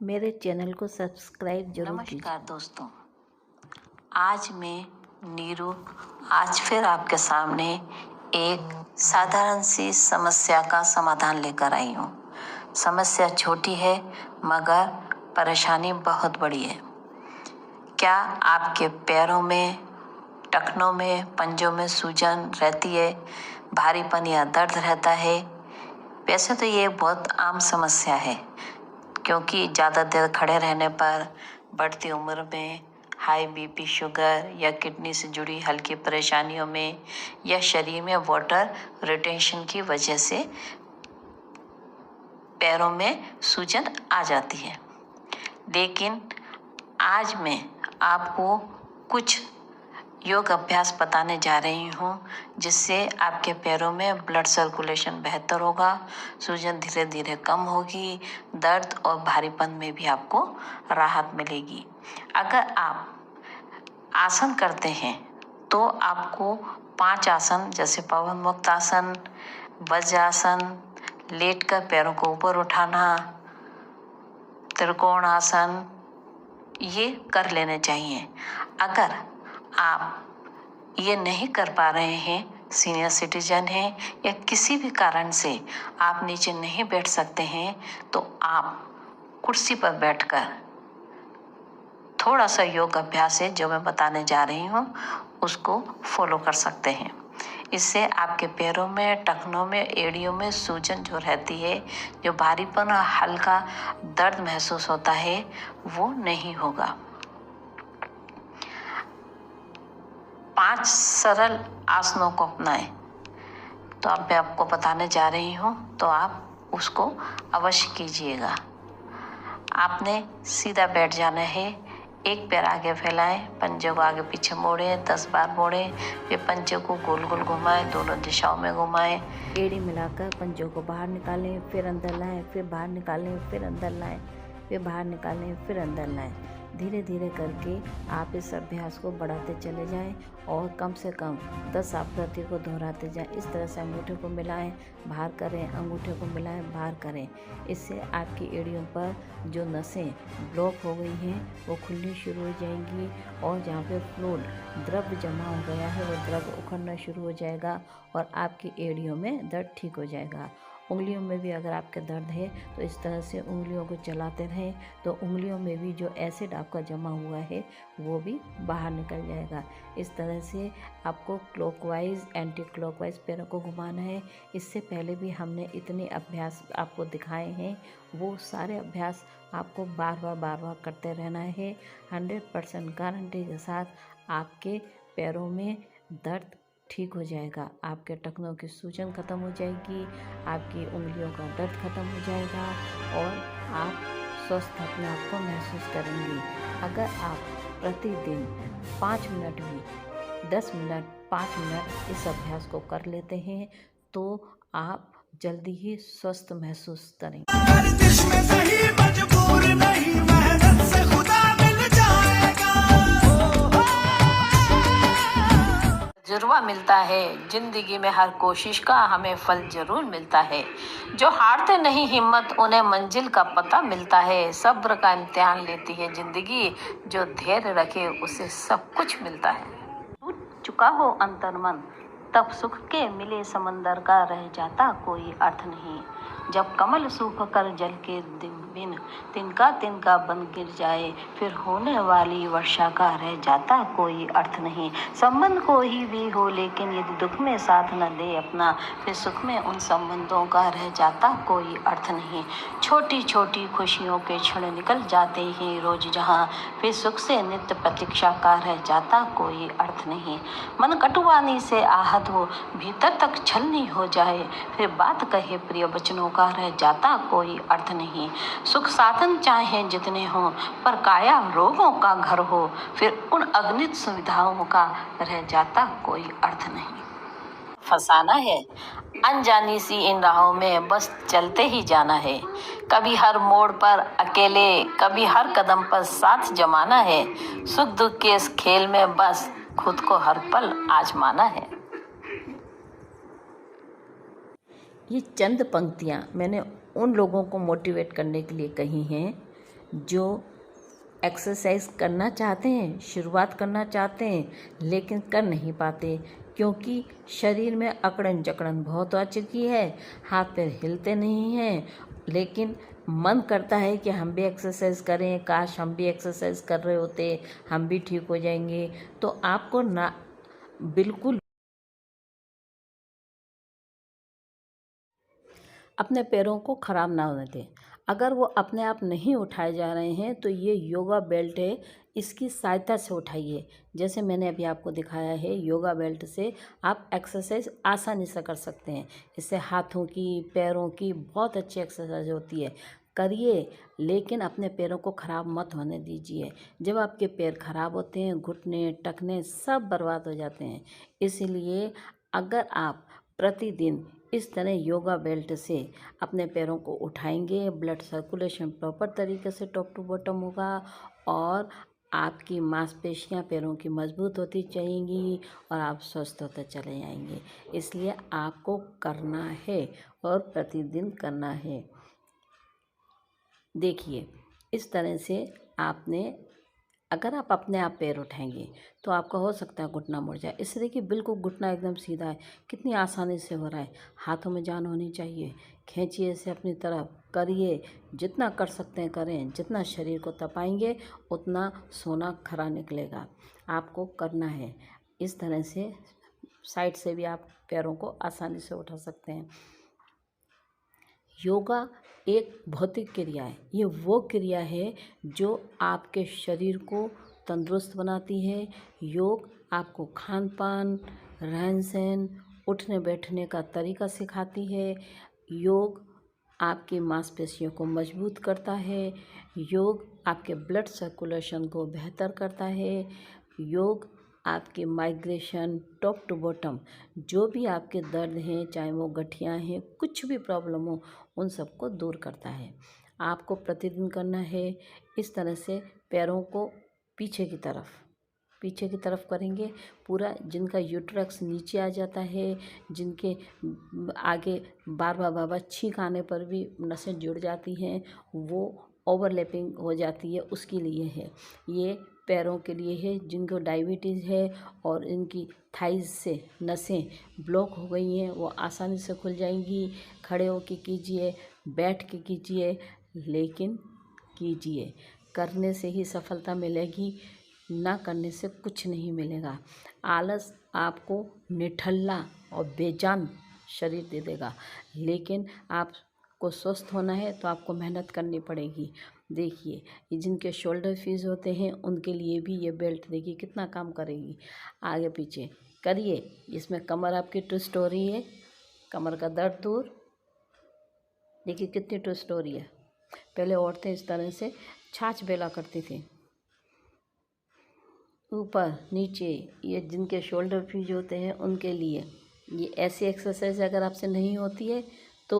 मेरे चैनल को सब्सक्राइब जरूर कीजिए। नमस्कार दोस्तों, आज मैं नीरू आज फिर आपके सामने एक साधारण सी समस्या का समाधान लेकर आई हूँ। समस्या छोटी है मगर परेशानी बहुत बड़ी है। क्या आपके पैरों में, टखनों में, पंजों में सूजन रहती है, भारीपन या दर्द रहता है? वैसे तो ये बहुत आम समस्या है क्योंकि ज़्यादा देर खड़े रहने पर, बढ़ती उम्र में, हाई बीपी, शुगर या किडनी से जुड़ी हल्की परेशानियों में या शरीर में वाटर रिटेंशन की वजह से पैरों में सूजन आ जाती है। लेकिन आज मैं आपको कुछ योग अभ्यास बताने जा रही हूँ जिससे आपके पैरों में ब्लड सर्कुलेशन बेहतर होगा, सूजन धीरे धीरे कम होगी, दर्द और भारीपन में भी आपको राहत मिलेगी। अगर आप आसन करते हैं तो आपको 5 आसन जैसे पवन मुक्त आसन, वज्रासन, लेटकर पैरों को ऊपर उठाना, त्रिकोण आसन, ये कर लेने चाहिए। अगर आप ये नहीं कर पा रहे हैं, सीनियर सिटीजन हैं या किसी भी कारण से आप नीचे नहीं बैठ सकते हैं, तो आप कुर्सी पर बैठकर थोड़ा सा योग अभ्यास है जो मैं बताने जा रही हूँ उसको फॉलो कर सकते हैं। इससे आपके पैरों में, टखनों में, एड़ियों में सूजन जो रहती है, जो भारीपन और हल्का दर्द महसूस होता है, वो नहीं होगा। 5 सरल आसनों को अपनाएं। तो अब मैं आपको बताने जा रही हूँ तो आप उसको अवश्य कीजिएगा। आपने सीधा बैठ जाना है, एक पैर आगे फैलाएं, पंजे को आगे पीछे मोड़ें, 10 बार मोड़ें, फिर पंजे को गोल गोल घुमाएं, दोनों दिशाओं में घुमाएं। एड़ी मिलाकर पंजों को बाहर निकालें, फिर अंदर लाएं, फिर बाहर निकालें, फिर अंदर लाएं, फिर बाहर निकालें, फिर अंदर लाएं। धीरे धीरे करके आप इस अभ्यास को बढ़ाते चले जाएं और कम से कम 10 आवृत्ति को दोहराते जाएं। इस तरह से अंगूठे को मिलाएं, बाहर करें, अंगूठे को मिलाएं, बाहर करें। इससे आपकी एड़ियों पर जो नसें ब्लॉक हो गई हैं वो खुलनी शुरू हो जाएंगी और जहाँ पे फ्लूइड, द्रव जमा हो गया है, वो द्रव उखड़ना शुरू हो जाएगा और आपकी एड़ियों में दर्द ठीक हो जाएगा। उंगलियों में भी अगर आपके दर्द है तो इस तरह से उंगलियों को चलाते रहें तो उंगलियों में भी जो एसिड आपका जमा हुआ है वो भी बाहर निकल जाएगा। इस तरह से आपको क्लॉकवाइज, एंटी क्लॉकवाइज पैरों को घुमाना है। इससे पहले भी हमने इतने अभ्यास आपको दिखाए हैं, वो सारे अभ्यास आपको बार बार करते रहना है। 100% गारंटी के साथ आपके पैरों में दर्द ठीक हो जाएगा, आपके टखनों की सूजन खत्म हो जाएगी, आपकी उंगलियों का दर्द खत्म हो जाएगा और आप स्वस्थ अपने आप को महसूस करेंगे। अगर आप प्रतिदिन 5 मिनट भी, 10 मिनट, 5 मिनट इस अभ्यास को कर लेते हैं तो आप जल्दी ही स्वस्थ महसूस करेंगे। तजुर्बा मिलता है, जिंदगी में हर कोशिश का हमें फल जरूर मिलता है। जो हारते नहीं हिम्मत, उन्हें मंजिल का पता मिलता है। सब्र का इम्तिहान लेती है जिंदगी, जो धैर्य रखे उसे सब कुछ मिलता है। टूट चुका हो अंतर्मन, तब सुख के मिले समंदर का रह जाता कोई अर्थ नहीं। जब कमल सूख कर जल के बिन तिनका तिनका बन गिर जाए, फिर होने वाली वर्षा का रह जाता कोई अर्थ नहीं। संबंध कोई भी हो लेकिन यदि दुख में साथ न दे अपना, फिर सुख में उन संबंधों का रह जाता कोई अर्थ नहीं। छोटी छोटी खुशियों के क्षण निकल जाते ही रोज जहाँ, फिर सुख से नित्य प्रतीक्षा का रह जाता कोई अर्थ नहीं। मन कटुवानी से आहत हो, भीतर तक छलनी हो जाए, फिर बात कहे प्रिय वचनों का रह जाता कोई अर्थ नहीं। सुख साधन चाहे जितने हों, पर काया रोगों का घर हो, फिर उन अगणित सुविधाओं का रह जाता कोई अर्थ नहीं। फंसाना है अनजानी सी इन राहों में, बस चलते ही जाना है। कभी हर मोड़ पर अकेले, कभी हर कदम पर साथ जमाना है। सुख दुख के इस खेल में बस खुद को हर पल आजमाना है। ये चंद पंक्तियाँ मैंने उन लोगों को मोटिवेट करने के लिए कही हैं जो एक्सरसाइज करना चाहते हैं, शुरुआत करना चाहते हैं, लेकिन कर नहीं पाते क्योंकि शरीर में अकड़न जकड़न बहुत आ चुकी है, हाथ पैर हिलते नहीं हैं, लेकिन मन करता है कि हम भी एक्सरसाइज करें, काश हम भी एक्सरसाइज कर रहे होते, हम भी ठीक हो जाएंगे। तो आपको ना बिल्कुल अपने पैरों को ख़राब ना होने दें। अगर वो अपने आप नहीं उठाए जा रहे हैं तो ये योगा बेल्ट है, इसकी सहायता से उठाइए। जैसे मैंने अभी आपको दिखाया है, योगा बेल्ट से आप एक्सरसाइज आसानी से कर सकते हैं। इससे हाथों की, पैरों की बहुत अच्छी एक्सरसाइज होती है, करिए, लेकिन अपने पैरों को ख़राब मत होने दीजिए। जब आपके पैर ख़राब होते हैं, घुटने टखने सब बर्बाद हो जाते हैं। इसलिए अगर आप प्रतिदिन इस तरह योगा बेल्ट से अपने पैरों को उठाएंगे, ब्लड सर्कुलेशन प्रॉपर तरीके से टॉप टू बॉटम होगा और आपकी मांसपेशियां पैरों की मजबूत होती जाएंगी और आप स्वस्थ होते चले जाएंगे। इसलिए आपको करना है और प्रतिदिन करना है। देखिए, इस तरह से आपने अगर आप अपने आप पैर उठाएंगे तो आपका हो सकता है घुटना मुड़ जाए। इससे देखिए बिल्कुल घुटना एकदम सीधा है, कितनी आसानी से हो रहा है। हाथों में जान होनी चाहिए, खींचिए इसे अपनी तरफ, करिए, जितना कर सकते हैं करें। जितना शरीर को तपाएंगे उतना सोना खरा निकलेगा। आपको करना है इस तरह से। साइड से भी आप पैरों को आसानी से उठा सकते हैं। योगा एक भौतिक क्रिया है, ये वो क्रिया है जो आपके शरीर को तंदुरुस्त बनाती है। योग आपको खान पान, रहन सहन, उठने बैठने का तरीका सिखाती है। योग आपकी मांसपेशियों को मजबूत करता है। योग आपके ब्लड सर्कुलेशन को बेहतर करता है। योग आपके माइग्रेशन टॉप टू बॉटम जो भी आपके दर्द हैं, चाहे वो गठियाँ हैं, कुछ भी प्रॉब्लम हो, उन सबको दूर करता है। आपको प्रतिदिन करना है। इस तरह से पैरों को पीछे की तरफ करेंगे। पूरा जिनका यूट्रक्स नीचे आ जाता है, जिनके आगे बार बार छींक आने पर भी नसें जुड़ जाती हैं, वो ओवरलैपिंग हो जाती है, उसके लिए है। ये पैरों के लिए है जिनको डायबिटीज़ है और इनकी थाइज से नसें ब्लॉक हो गई हैं, वो आसानी से खुल जाएंगी। खड़े होके कीजिए, बैठ के कीजिए, लेकिन कीजिए। करने से ही सफलता मिलेगी, ना करने से कुछ नहीं मिलेगा। आलस आपको निठल्ला और बेजान शरीर दे देगा, लेकिन आपको स्वस्थ होना है तो आपको मेहनत करनी पड़ेगी। देखिए, ये जिनके शोल्डर फीस होते हैं उनके लिए भी ये बेल्ट देखिए कितना काम करेगी। आगे पीछे करिए, इसमें कमर आपकी ट्विस्ट हो रही है, कमर का दर्द दूर। देखिए कितनी ट्विस्ट हो रही है। पहले औरतें इस तरह से छाछ बेला करती थी, ऊपर नीचे। ये जिनके शोल्डर फ्यूज होते हैं उनके लिए ये ऐसी एक्सरसाइज अगर आपसे नहीं होती है